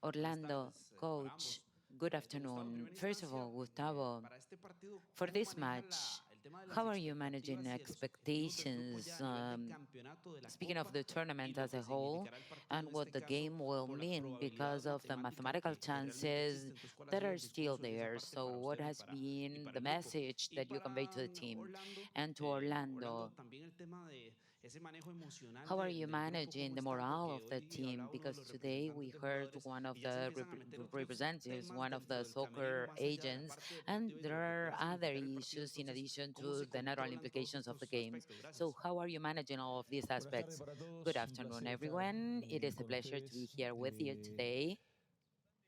Orlando, coach, good afternoon. First of all, Gustavo, for this match, how are you managing expectations, speaking of the tournament as a whole, and what the game will mean because of the mathematical chances that are still there? So what has been the message that you convey to the team and to Orlando? How are you managing the morale of the team? Because today we heard one of the representatives, one of the soccer agents, and there are other issues in addition to the natural implications of the games. So, how are you managing all of these Buenas tardes aspects? para Good todos, un afternoon, placer estar everyone. It is a con pleasure to be ustedes. here with you today.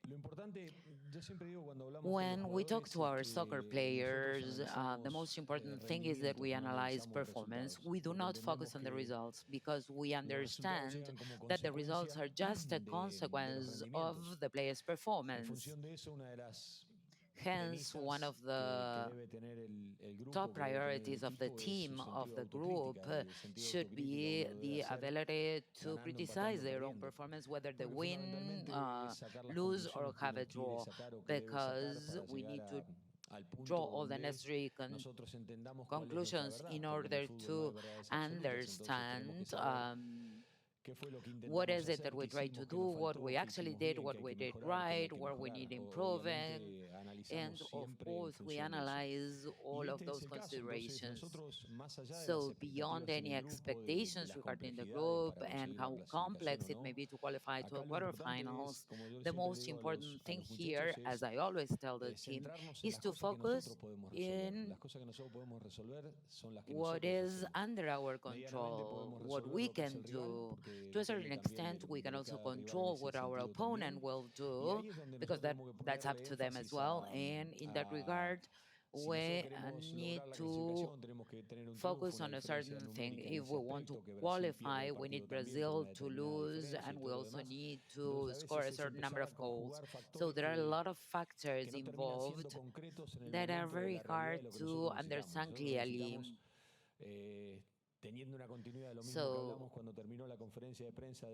Lo importante, yo siempre digo cuando hablamos con los When we talk jugadores to es our soccer que nosotros players, the most analizamos important thing is that rendimientos, we no analyze analizamos performance. resultados, We do porque not entendemos focus on the que results because we los resultados understand llegan como that the results consecuencia are just a de los consequence of rendimientos. the player's En performance. función de eso, una de las Hence, one premisas of que the debe tener el grupo, top que debe tener el priorities of the equipo es su team, sentido of de the group, autocrítica, y el sentido de should autocrítica be uno lo debe the hacer ability to ganando, criticize empatando, their own perdiendo. performance, whether they Porque win, fundamentalmente es sacar las lose, or conclusiones que have a uno quiere draw, sacar o que debe sacar because para we llegar need to al draw punto all the donde necessary nosotros entendamos cuál es nuestra conclusions in verdad, porque en el order fútbol no hay to verdades absolutas, entonces tenemos que understand saber qué fue lo que what intentamos is it that hacer, qué we try to hicimos, qué do, nos what we faltó, qué actually hicimos did, bien, qué what hay we que did mejorar, qué no hay right, que where we mejorar. need improving. Obviamente And analizamos of siempre en course, we función de eso. analyze Y all of este es those el caso, entonces considerations. nosotros, más allá de las So, beyond expectativas en any el grupo, de expectations las regarding the complejidades group para and conseguir la how clasificación o complex it may no, be to qualify to a acá lo importante es, quarterfinals, como yo the siempre le most digo important a thing los here, muchachos, as es I always tell the team, centrarnos en is las to cosas que nosotros focus podemos resolver. Las in cosas que nosotros podemos resolver son las que what nosotros is hacemos. under our Medianamente control, podemos what resolver we lo que hace can el rival, do. porque To a certain depende también extent, we can de also cada rival en control ese what our sentido opponent también. will Y do, ahí es donde because nosotros tenemos que that's up ponerle to them as énfasis well. And in that regard, si nosotros we queremos need lograr la to clasificación, tenemos que tener un triunfo, focus una on a diferencia certain thing. numérica en If ese we want to aspecto, que Brasil pierda qualify, el we partido need también por una Brazil to determinada lose, diferencia y and we todo lo also demás. need Entonces to a score veces a es certain number empezar of a goals. conjugar So factores there are a lot of que factors no terminan siendo involved concretos en el that are momento de very la realidad de hard lo que to nosotros necesitamos. understand Nosotros necesitamos, clearly. teniendo una continuidad de lo mismo que So hablamos cuando terminó la conferencia de prensa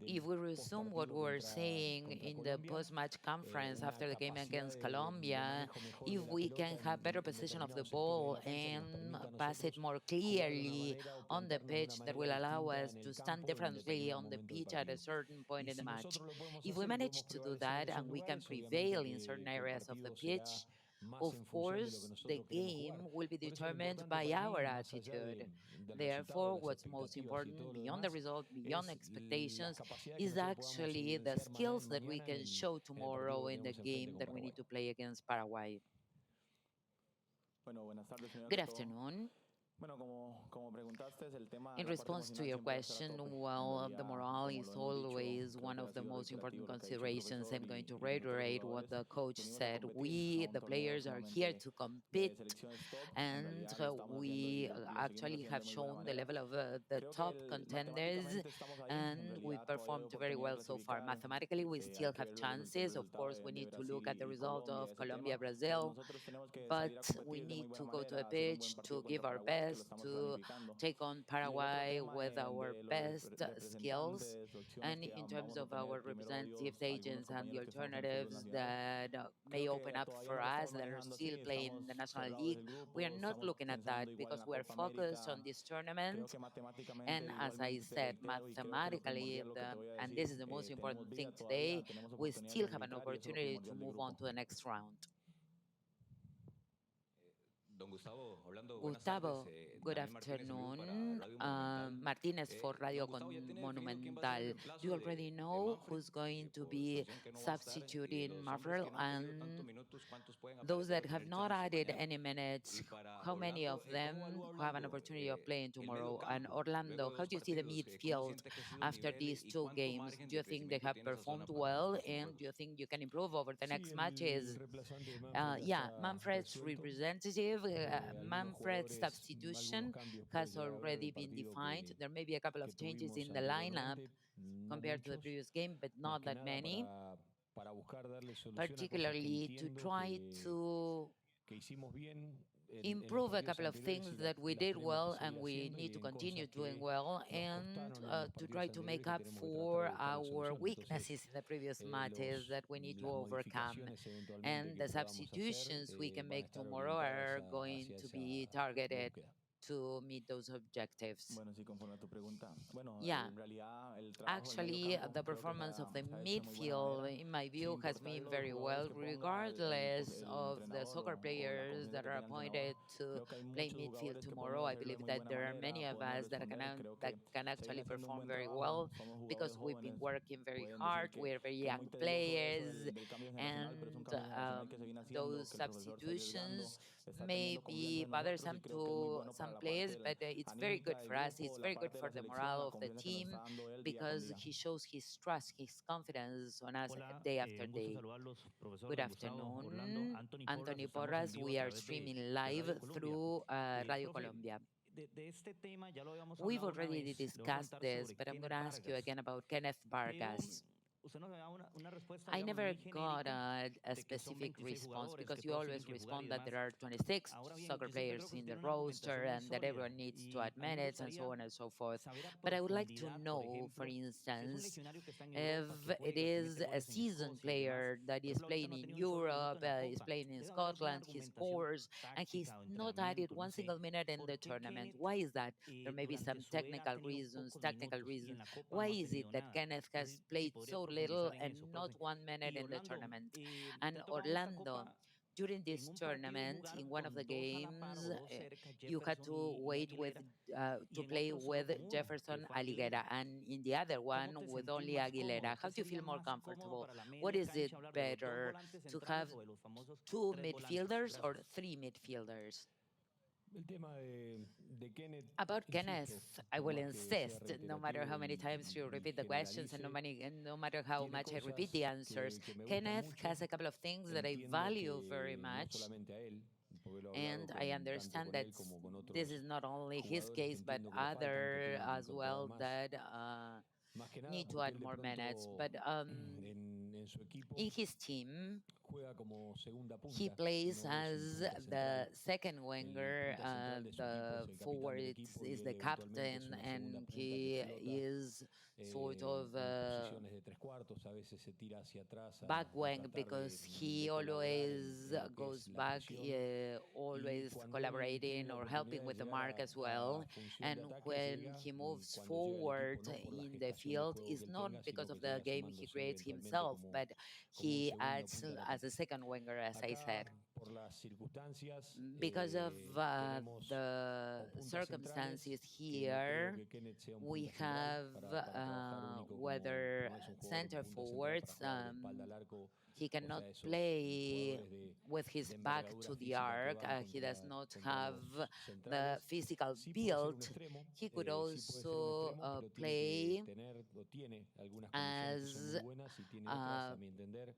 if del we resume what postpartido we were saying contra in the Colombia, post-match conference una after the game capacidad against de Colombia, manejo mejor de if la we can pelota have better en possession of the determinados sectores de ball la cancha que nos and permita a pass it nosotros more jugar de una clearly manera o on the plantarnos de una pitch, that manera will allow distinta us en to el stand campo en differently determinado on the momento del pitch at a partido. certain point Y in the si match. nosotros lo podemos If we hacer y manage podemos to do prevalecer en that esos and we can lugares, obviamente prevail in certain que el areas of the partido será pitch, más of en función de lo que course, the nosotros queremos jugar. game will be Por eso lo determined importante by para mí, our más allá attitude. del resultado, Therefore, las what's most expectativas y todo important lo beyond the demás, result, beyond es las expectations, capacidades que is nosotros podamos actually the evidenciar skills that we mañana can show en el partido tomorrow que in the tenemos enfrente game con that we Paraguay. need to play against Paraguay. Bueno, buenas tardes, primero Good que todo. afternoon. Bueno, como preguntaste, el tema In de la parte response to emocional your siempre va a estar a question, tope. En well, the realidad, morale como is lo hemos dicho, always creo one que ha of the sido most important reiterativo lo que ha dicho el considerations. I'm profesor going to y nosotros los reiterate what jugadores. the coach Venimos a said. competir a We, un the torneo players, are here sumamente to de compete, selecciones top. En and realidad lo estamos haciendo we y lo seguimos actually haciendo have de muy buena shown the manera. level of the Creo que top contenders, matemáticamente estamos ahí. En and we realidad todavía hay performed very oportunidad de well so far. clasificar. Mathematically, we Hay still que have ver el chances. Of resultado course, we de need to Brasil look at the y result Colombia, of ese tema. Colombia Pero Brazil, nosotros tenemos que salir a but we competir de muy need buena to go to the manera, hacer un buen pitch partido to give contra our Paraguay, que lo best estamos to planificando. take on Y el otro Paraguay tema with our de los best skills. representantes, opciones And que in terms vamos a of our tener, primero representative Dios, algunos agents and the compañeros que estamos en fútbol alternatives nacional. that may Creo open que up todavía for no lo us estamos that are manejando así, still playing in the estamos National cerrados League, el we are grupo, not estamos looking at pensando that igual en because la we are Copa focused on América. this Creo tournament. que matemáticamente, And as I igualmente te said, reitero y creo que es lo mathematically, primordial lo que te voy a and decir, this is the most tenemos important vida thing todavía, today, tenemos we oportunidad de still have an clasificar y eso es lo opportunity to primordial del move on grupo. to the next round. Don Gustavo, Orlando, buenas tardes. Gustavo, good Daniel Martínez envió para afternoon. Radio Monumental. Martínez for Radio Don Gustavo, ¿ya tiene definido quién va a ser el Monumental. reemplazo Do you already de know Manfred who's going to por be situación que no va a estar? Y de substituting los hombres Mavrel? que no han pedido tantos And minutos, ¿cuántos pueden those aparecer that o have tener not chance added mañana? any minutes, Y para how many Orlando, of ¿cómo them evalúa have an Orlando opportunity of playing el medio tomorrow? And campo Orlando, luego de how dos do you see the partidos? ¿Cómo midfield siente que ha sido el after nivel these y two cuánto games? margen Do de you think they crecimiento have tiene esa zona performed para los well? próximos And do you juegos? think you can improve over the Sí, next el matches? reemplazante de Manfred ya Yeah, está Manfred's resuelto. representative, Algunos Manfred's jugadores, algunos substitution cambios puede has llegar a haber already del been partido defined. There may be a couple que of changes tuvimos in the lineup anteriormente, no compared to the muchos, previous game, but más not que that nada many, para buscar darle solución a cosas que particularly to entiendo try to que hicimos bien improve a couple of things that we did well and we need to continue doing well, and to try to make up for our weaknesses in the previous matches that we need to overcome. And the substitutions we can make tomorrow are going to be targeted to meet those objectives. Bueno, sí, conforme a tu pregunta. Bueno, Yeah, en realidad el trabajo del medio actually, campo the creo que performance of the se ha hecho de muy buena midfield, manera, in my sin view, has importar been los very jugadores well, que ponga regardless el of the entrenador soccer o la players confianza that que are tenga el entrenador. appointed to Creo que hay play muchos midfield jugadores que tomorrow. podemos I hacerlo de believe muy that buena there are manera, many of podemos us that responder. Creo that que can se viene actually haciendo un perform buen very trabajo. well Somos jugadores because we've jóvenes. been working very Pueden decir hard. We're very que es young muy tedioso eso players, del cambio generacional, pero es un and cambio generacional que se viene haciendo, those que el profesor está arriesgando, substitutions está may teniendo confianza be en nosotros y bothersome creo que es muy to bueno para some la players, parte but it's very good anímica del for us. It's grupo, la very good parte de for la the selección, morale la of the confianza que nos team está dando él día con because día. he shows his trust, his confidence on us Hola, day after un gusto day. saludarlos, profesor Good don Gustavo, Orlando, afternoon, Anthony Porras. Anthony Estamos en Porras. vivo a We are través streaming de Radio live Colombia. through Radio Profe, Colombia. de este tema ya lo habíamos We've hablado una already vez. Le voy a discussed preguntar this, sobre but I'm going Kenneth to ask you Vargas. again about Kenneth Pero Vargas. usted nos da una respuesta, I digamos, never muy got genérico a de que son specific 26 response jugadores, because que you todos tienen always que jugar y respond that demás. there are 26 Ahora bien, soccer yo siempre creo players que in usted the tiene una roster argumentación muy and that sólida everyone needs to y add a mí me minutes and so gustaría on and so forth. saber a But I would like to profundidad, por know, for ejemplo, si es un instance, legionario que está en if Europa, que it juega, que is mete a goles en seasoned Escocia y demás. player that Por is ejemplo, ahorita playing no ha in tenido un solo minuto Europe, en la is Copa. playing in Debe haber alguna Scotland, he argumentación scores, and he's táctica o not added entrenamiento, no one sé, single minute in por the qué tournament. Kenneth Why is that? There may be durante some su era ha technical tenido reasons, pocos tactical minutos y en reasons. la Copa Why no ha is it tenido that nada. Kenneth No has sé si played podría so little profundizar en and eso, not profe. 1 minute Y in the Orlando, tournament? le And ha tocado en esta Orlando, Copa during en this un partido tournament, jugar in one of the con dos a la par games, o dos cerca, you had Jefferson to y wait with Aguilera, y to en play otro solo with con uno, que Jefferson fue Aguilera, Aguilera. and in the other one ¿Cómo te with sentís only más Aguilera. cómodo? How ¿Qué do you feel sería more más cómodo comfortable? para la What media is it cancha hablar de los dos better volantes to centrales have o de los famosos two tres volantes? midfielders or Gracias. three midfielders? El tema de Kenneth, About Kenneth, insisto, I por will más que sea insist, no matter how reiterativo many times you y repeat the questions and generalice, no matter how tiene much I repeat cosas the answers, que me gustan Kenneth mucho. has a couple of things that I Entiendo value very que no much, solamente a él, porque lo he hablado and I tanto understand con that él como con this otros is not only his jugadores que case, but entiendo que le faltan, que other tienen que as incorporar well más. that Más que nada need to porque add él de more minutes. pronto But en su equipo in his team, juega como segunda he punta, plays no es un as punta the central. second El winger, punta central de su equipo the es el capitán forward del equipo y is él the eventualmente es captain, una segunda and punta que he flota is sort of en posiciones de tres cuartos, a veces se tira hacia atrás back a wing tratar because he de colaborar always en lo que goes es la back, presión. Y always cuando él tiene collaborating la or oportunidad helping de with the llegar mark as a well. función de And ataque, when llega, he y moves cuando llega al forward equipo no por la in the gestación de field, juego que it's él not tenga, because sino of que the llega game he sumándose creates eventualmente himself, but como un he segundo acts punta de as a ataque. second winger, as I said. Acá, por las circunstancias, Because of tenemos the o puntas circumstances centrales, que no creo here, que Kenneth sea un we punta central have para trabajar único whether como no es un jugador center punta central forwards, para jugar de espalda al arco, he o cannot sea, esos play jugadores with his de back envergadura to the física que arc. van He does not contra have los the centrales. physical Sí puede ser un build. extremo, He could sí puede ser un also extremo, pero tiene play que tener o tiene algunas condiciones que son as muy buenas y tiene otras, a mi entender,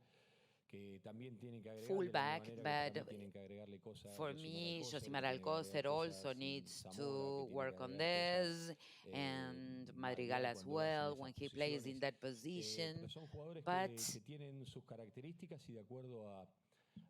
que también tienen que agregarle de la fullback, misma manera que para but mí tienen que agregarle cosas for me, Josimar Alcócer also needs to work on this, and Madrigal as well when he plays in that position. pero son jugadores But que tienen sus características y de acuerdo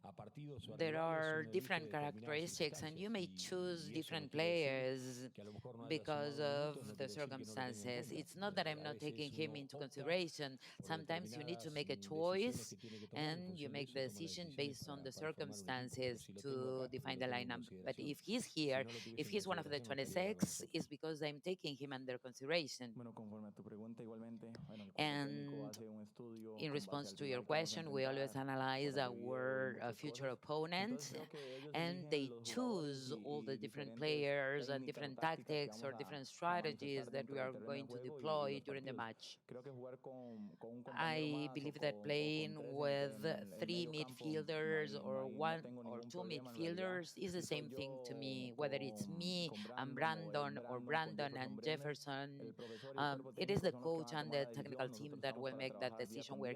a partidos o a there rivales are uno elige different determinadas characteristics, and you may circunstancias choose y eso different no quiere decir players que a lo mejor no haya because sumado of minutos, no the quiere decir que no lo tenga en circumstances. cuenta. It's not that I'm A not taking veces him uno into opta consideration. por Sometimes you need to determinadas make a decisiones choice que tiene que tomar en and you función de make eso the toma las decision decisiones based on the para formar un equipo, pero circumstances si lo tengo to acá, define lo the tengo en lineup. But consideración. if he's Si here, no lo tuviese if en he's one of the consideración, no estaría hablando 26, nosotros. it's because I'm taking him under consideration. Bueno, conforme a tu pregunta, igualmente, bueno, el cuerpo técnico And hace un estudio in con base response al to your rival que vamos a question, we always enfrentar, analyze horas de video y our muchas future cosas. opponent, Entonces creo que ellos and eligen they los jugadores choose all the y different diferentes players and técnicas o different tácticas que tactics or vamos different a strategies manifestar that dentro we del are terreno de going to juego y deploy los during the partidos. match. Creo que jugar con un compañero I más believe that o playing con tres with en el three medio campo midfielders or no one tengo or ningún two problema en realidad. midfielders is the Si soy same thing to me, yo whether it's me con and Brandon Brandon con and Jefferson Brenner, Jefferson. el profesor y el cuerpo It is técnico the son los que van coach a and tomar the la technical decisión. team Nosotros that estamos will para make that trabajar día decision. con We're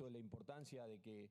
eso la importancia de que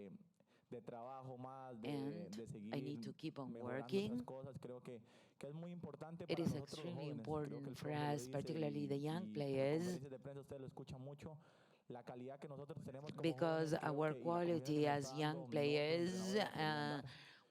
de trabajo más, and de I seguir need to keep on mejorando esas working. cosas. Creo que es muy importante It para is nosotros los extremely jóvenes. Creo que el important for profe lo us, dice particularly the young y players, conferencias de prensa usted lo escucha mucho. La calidad que nosotros tenemos como because jóvenes, creo our que, y la confianza que quality nos as está young dando nuevos players, entrenadores a podernos dar,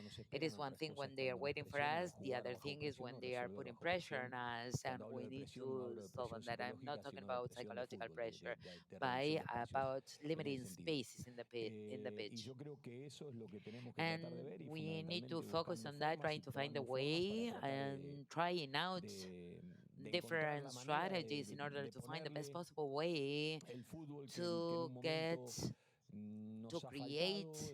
It is one thing when they are waiting for us, the other thing is when they are putting pressure on us, and we need to solve on that. I'm not talking about psychological pressure, by about limiting spaces in the in the pitch. And we need to focus on that, trying to find a way and trying out different strategies in order to find the best possible way to get to create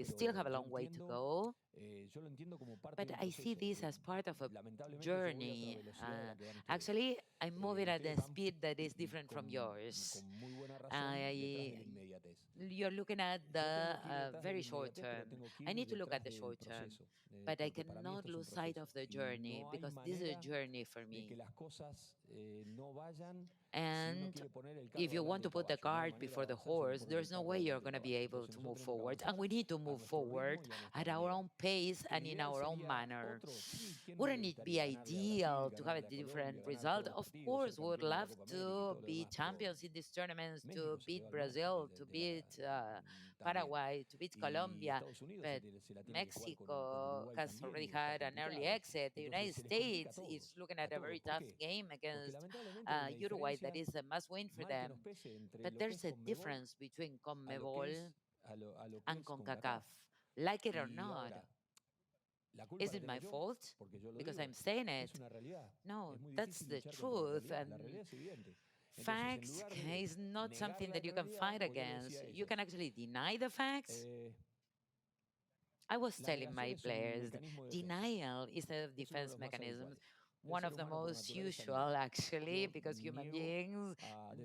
we still have a long way to go, yo lo entiendo como parte but de un I see proceso. this as part of a Lamentablemente yo voy a otra journey. velocidad de la que van ustedes. Actually, I'm moving at Ustedes a van speed that is different from yours. con muy buena razón detrás de la inmediatez. You're looking at Yo the tengo que ir detrás de la very short inmediatez, pero term. tengo que I ir need to look at detrás the del short term, proceso, but I porque para mí cannot esto es un lose sight proceso. of the Y journey no hay because this is a manera journey for de que me. las cosas no vayan And if you want to put the cart before the horse, there's no way you're going to be able to move forward. And we need to move forward at our own pace and in our own manner. Wouldn't it be ideal to have a different result? Of course, we would love to be champions in these tournaments, to beat Brazil, to beat Paraguay, to beat Colombia. But Mexico has already had an early exit. The United States is looking at a very tough game against Uruguay that is a must win for them. But there's a difference between CONMEBOL and CONCACAF. Like it or not, is it my fault because I'm saying it? No, that's the truth. And facts is not something that you can fight against. You can actually deny the facts. I was telling my players, denial is a defense mechanism, one of the most usual actually, because human beings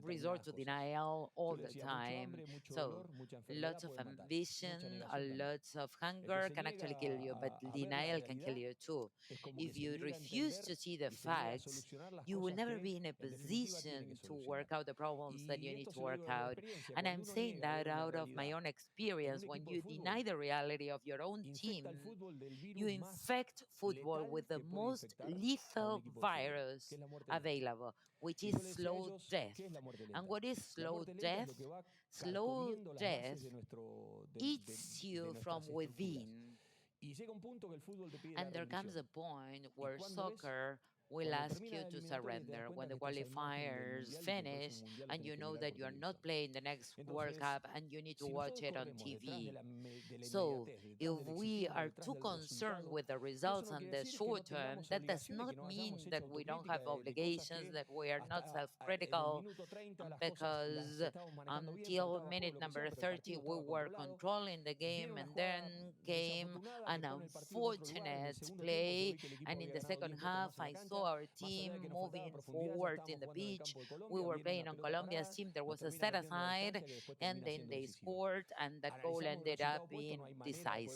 resort to denial all the time. So lots of ambition, lots of hunger can actually kill you, but denial can kill you too. If you refuse to see the facts, you will never be in a position to work out the problems that you need to work out. And I'm saying that out of my own experience. When you deny the reality of your own team, you infect football with the most lethal virus available, which is slow death. And what is slow death? Slow death eats you from within. And there comes a point where soccer will ask you to surrender when the qualifiers finish and you know that you are not playing the next World Cup and you need to watch it on TV. So, if we are too concerned with the results on the short term, that does not mean that we don't have obligations, that we are not self critical, because until minute number 30, we were controlling the game, and then came an unfortunate play. And in the second half, I saw our team moving forward in the pitch. We were playing on Colombia's team. There was a set aside, and then they scored, and that goal ended up being decisive.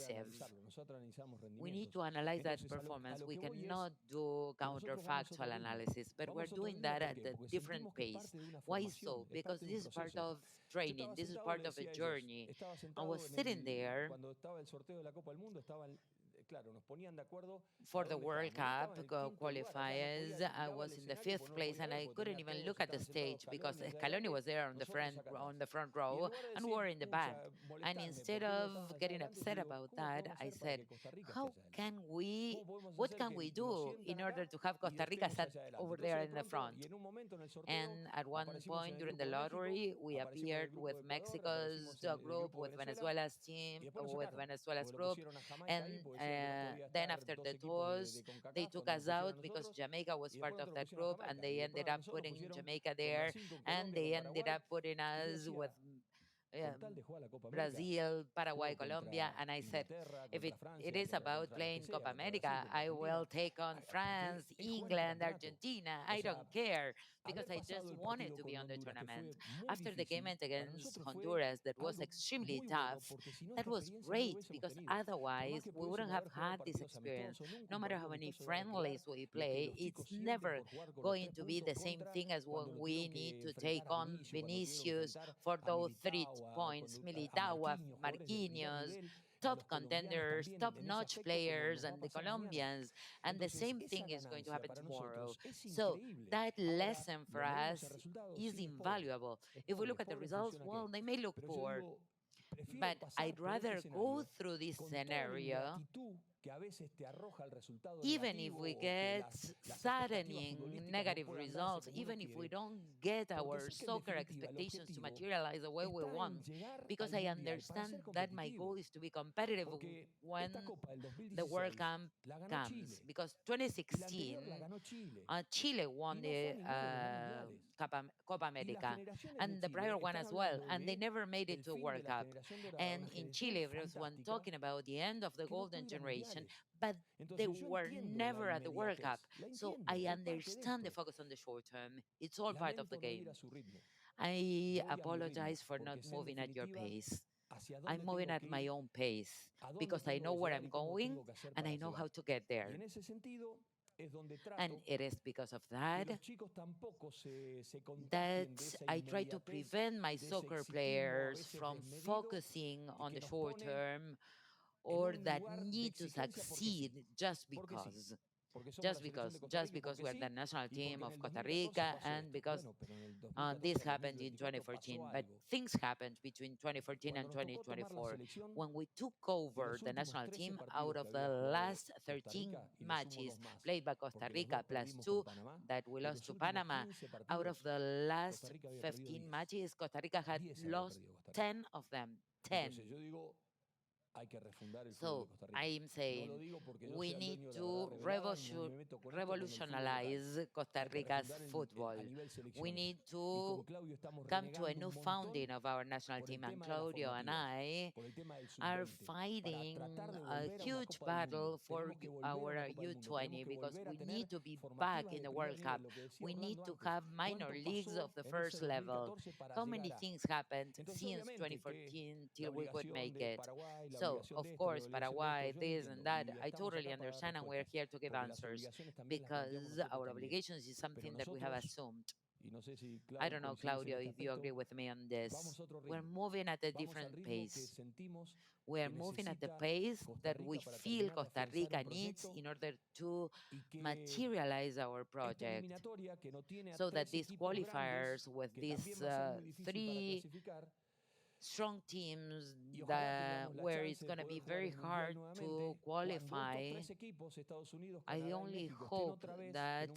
We need to analyze that performance. We cannot do counterfactual analysis, but we're doing that at a different pace. Why so? Because this is part of training, this is part of a journey. I was sitting there for the World Cup qualifiers. I was in the fifth place, and I couldn't even look at the stage because Scaloni was there on the front row, and we were in the back. And instead of getting upset about that, I said, what can we do in order to have Costa Rica sat over there in the front? And at one point during the lottery, we appeared with Mexico's group, with Venezuela's team, with Venezuela's group, and then after the tours, they took us out because Jamaica was part of that group, and they ended up putting Jamaica there, and they ended up putting us with Brazil, Paraguay, Colombia, and I said, if it is about playing Copa America, I will take on France, England, Argentina. I don't care because I just wanted to be on the tournament. After the game against Honduras, that was extremely tough, that was great because otherwise we wouldn't have had this experience. No matter how many friendlies we play, it's never going to be the same thing as when we need to take on Vinicius for those 3 points, Militao, Marquinhos, top contenders, top-notch players, and the Colombians. And the same thing is going to happen tomorrow. So that lesson for us is invaluable. If we look at the results, well, they may look poor, but I'd rather go through this scenario even if we get saddening negative results, even if we don't get our soccer expectations to materialize the way we want, because I understand that my goal is to be competitive when the World Cup comes. Because 2016, Chile won the Copa America, and the prior one as well, and they never made it to World Cup. And in Chile, there was one talking about the end of the golden generation, but they were never at the World Cup. So I understand the focus on the short term. It's all part of the game. I apologize for not moving at your pace. I'm moving at my own pace because I know where I'm going and I know how to get there. And it is because of that that I try to prevent my soccer players from focusing on the short term or that need to succeed just because we're the national team of Costa Rica and because this happened in 2014. But things happened between 2014 and 2024 when we took over the national team. Out of the last 13 matches played by Costa Rica plus 2 that we lost to Panama, out of the last 15 matches, Costa Rica had lost 10 of them. 10. So I'm saying we need to revolutionize Costa Rica's football. We need to come to a new founding of our national team. And Claudio and I are fighting a huge battle for our U20 because we need to be back in the World Cup. We need to have minor leagues of the first level. How many things happened since 2014 till we could make it? So, of course, Paraguay, this and that, I totally understand, and we're here to give answers because our obligations is something that we have assumed. I don't know, Claudio, if you agree with me on this. We're moving at a different pace. We're moving at the pace that we feel Costa Rica needs in order to materialize our project so that these qualifiers with these three strong teams where it's going to be very hard to qualify. I only hope that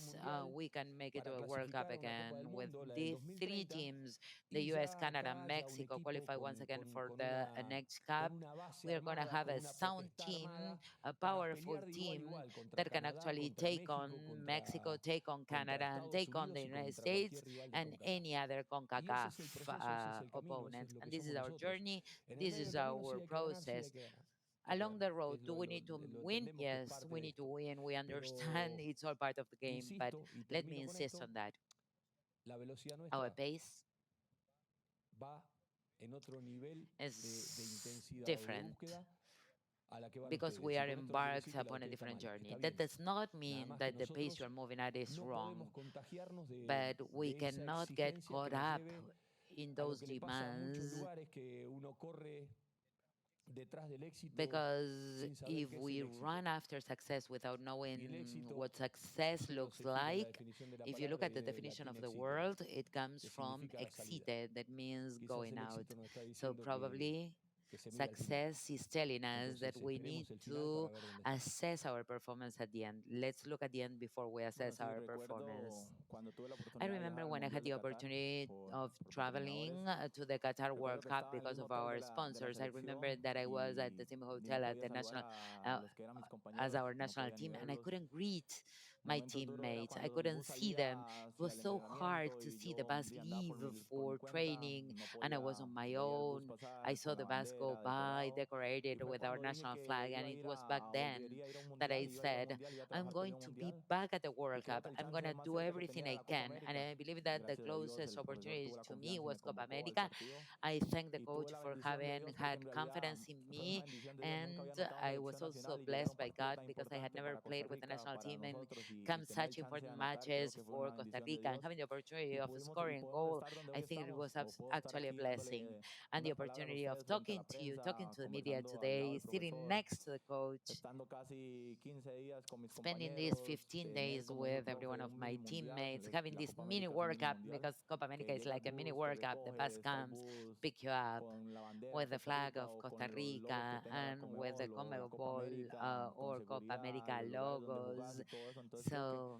we can make it to a World Cup again with these three teams, the US, Canada, Mexico, qualify once again for the next Cup. We are going to have a sound team, a powerful team that can actually take on Mexico, take on Canada, and take on the United States and any other CONCACAF opponent. And this is our journey. This is our process. Along the road, do we need to win? Yes, we need to win. We understand it's all part of the game, but let me insist on that. Our pace is different because we are embarked upon a different journey. That does not mean that the pace you're moving at is wrong, but we cannot get caught up in those demands because if we run after success without knowing what success looks like, if you look at the definition of the world, it comes from exceeded, that means going out. So probably success is telling us that we need to assess our performance at the end. Let's look at the end before we assess our performance. I remember when I had the opportunity of traveling to the Qatar World Cup because of our sponsors. I remember that I was at the same hotel at the national, as our national team, and I couldn't greet my teammates. I couldn't see them. It was so hard to see the bus leave for training, and I was on my own. I saw the bus go by, decorated with our national flag, and it was back then that I said, I'm going to be back at the World Cup. I'm going to do everything I can, and I believe that the closest opportunity to me was Copa America. I thank the coach for having had confidence in me, and I was also blessed by God because I had never played with the national team and come such important matches for Costa Rica and having the opportunity of scoring a goal. I think it was actually a blessing. And the opportunity of talking to you, talking to the media today, sitting next to the coach, spending these 15 days with every one of my teammates, having this mini World Cup because Copa America is like a mini World Cup. The bus comes, pick you up with the flag of Costa Rica and with the CONMEBOL or Copa America logos. So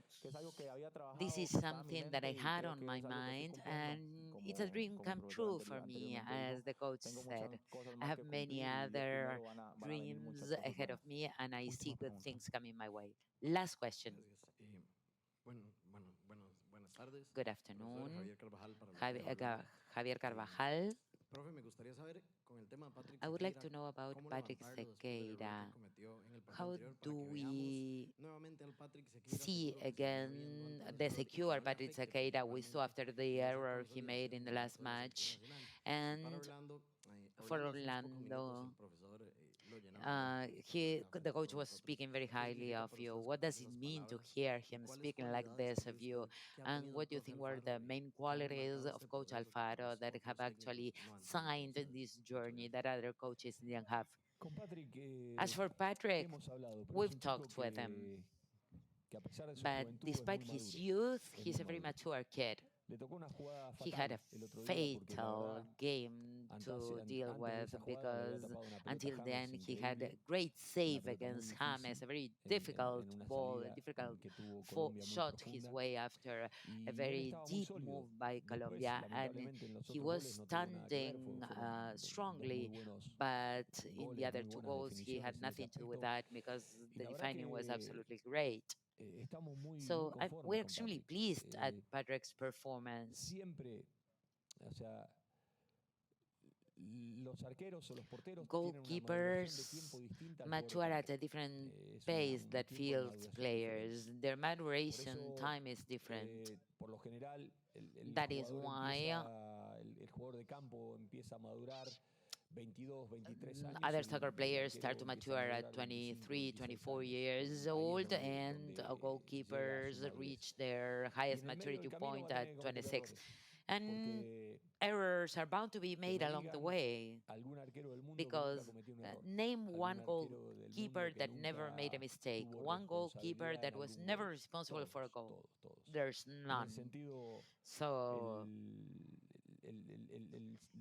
this is something that I had on my mind, and it's a dream come true for me, as the coach said. I have many other dreams ahead of me, and I see good things coming my way. Last question. Good afternoon. Javier Carvajal. I would like to know about Patrick Sequeira. How do we see again the secure Patrick Sequeira we saw after the error he made in the last match? And for Orlando, The coach was speaking very highly of you. What does it mean to hear him speaking like this of you? And what do you think were the main qualities of Coach Alfaro that have actually signed this journey that other coaches didn't have? Con Patrick As for Patrick, hemos hablado, pero es we've un chico talked with him, que a pesar de su but juventud es despite muy his maduro. youth, Es he's muy a very maduro. mature kid. Le tocó una jugada He had fatal a el otro día porque la fatal verdad, game to deal antes de with esa jugada le había because tapado una pelota until James then he had a increíble, great una save pelota muy against James, a difícil very en difficult una ball, a salida difficult que tuvo Colombia muy shot his profunda way after a y él very estaba muy deep sólido. move by Después, Colombia, and lamentablemente, en los he otros was goles no tuvo nada que ver, standing fueron dos strongly, muy buenos but in the goles, other muy two buenas goals he had definiciones en ese nothing to do with aspecto that because y the la verdad defining was que absolutely great. estamos muy So conformes we're con extremely Patrick. pleased at Patrick's performance. Siempre, o sea, los arqueros o los porteros tienen una maduración de tiempo Goalkeepers distinta al mature pobre at a campo. different Es pace un that tiempo de field maduración players. diferente. Their Por maturation eso, time is different. por lo general, el That is jugador why empieza, el jugador de campo empieza a madurar 22, 23 años. other El soccer players arquero start to empieza a mature at madurar 23, 25, 26 24 años. years Ahí es old, donde, and donde llega a su goalkeepers madurez. reach their Y highest en el medio maturity del camino va point a at tener que cometer 26. errores. And Porque errors are bound to be que made me along the digan way. algún arquero del mundo que Because nunca cometió un error. name Algún one arquero del goalkeeper mundo que that never made a nunca mistake, tuvo one goalkeeper responsabilidad that en was algún never gol. responsible for a goal. Todos. There's En none. el sentido, So,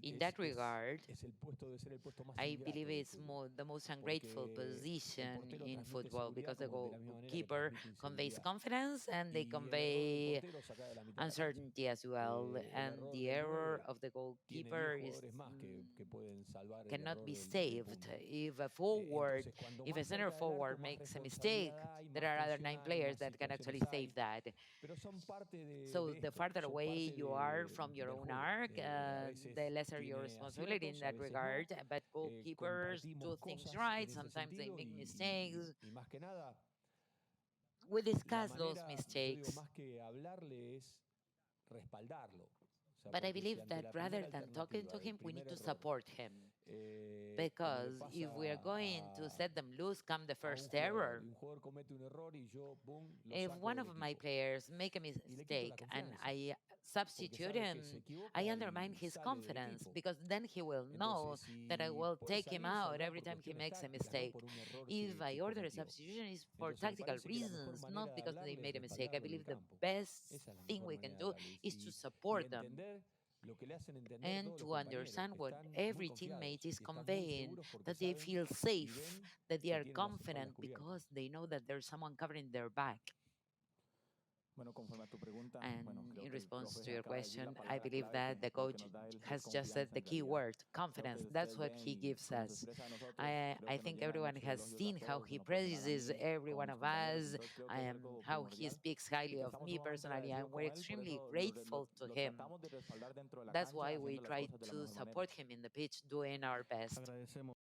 in that regard, es el puesto de ser el puesto más I ingrato believe del it's fútbol. the most ungrateful Porque el position portero in transmite football seguridad because the como de la misma manera que goalkeeper transmite conveys inseguridad. confidence and they Y el error del convey portero saca de la mitad de la cancha. uncertainty as well. El And error the del error 9 of the tiene 10 goalkeeper is jugadores más que pueden salvar el cannot error be del saved. punto. If a forward, Entonces, cuando if a más center cerca del forward arco, más makes a mistake, responsabilidad hay, there más are other tensión 9 hay, players más that can actually situaciones save hay. that. Pero son parte So de the esto, farther son away parte you are from your del own juego. arc, A veces the lesser your tiene responsibility in aciertos, a that veces regard. no. But goalkeepers do Compartimos things cosas right. en ese Sometimes they sentido make mistakes. y más que nada, We la discuss those manera, yo digo, mistakes. más que hablarle es respaldarlo. O sea, But I porque si believe ante that la rather primera than talking to alternativa del him, we need primer to error, support him. como le Because pasa if we are going to set them loose come the a un first jugador, error, y un jugador comete un error y yo, boom, lo if saco one del of my equipo. players make a Y le quito la mistake and confianza, I porque substitute sabe que him, se equivoca I y undermine his sale del confidence equipo. because then he will know Entonces, that I si will puede take him salir, out saldrá every por time he cuestiones makes a tácticas, no mistake. por un error If I order a cometió. substitution, it's for Entonces, me tactical parece que la mejor reasons, manera not de because they hablarle es made a mistake. I respaldarlo en believe el the campo. best Esa es la thing mejor we can manera de do hablarle. is to Y support them entender lo que le hacen entender and todos los to compañeros, understand que what están muy every confiados teammate is y están muy conveying, seguros porque that they saben feel y safe, ven that they que are tienen las espaldas confident cubiertas. because they know that there's someone covering their back. Bueno, conforme a tu pregunta, And bueno, creo in que el response profe to your acaba de decir question, la I palabra believe clave that the que lo que coach nos da él es has just said confianza the en key realidad. word, Creo que confidence. That's ustedes what ven he y gives cómo nos us. expresa a nosotros, I, creo I que nos think llena everyone mucho de has elogios a seen how todos, he en lo personal a praises mí, every con one mis of compañeros, us, entonces creo que es algo how he primordial speaks y highly que of estamos me sumamente personally, and agradecidos we're con él, por extremely eso grateful to lo him. tratamos de respaldar dentro de la That's cancha, why we haciendo las try cosas de la to mejor manera. support him in the pitch, doing our best. Agradecemos.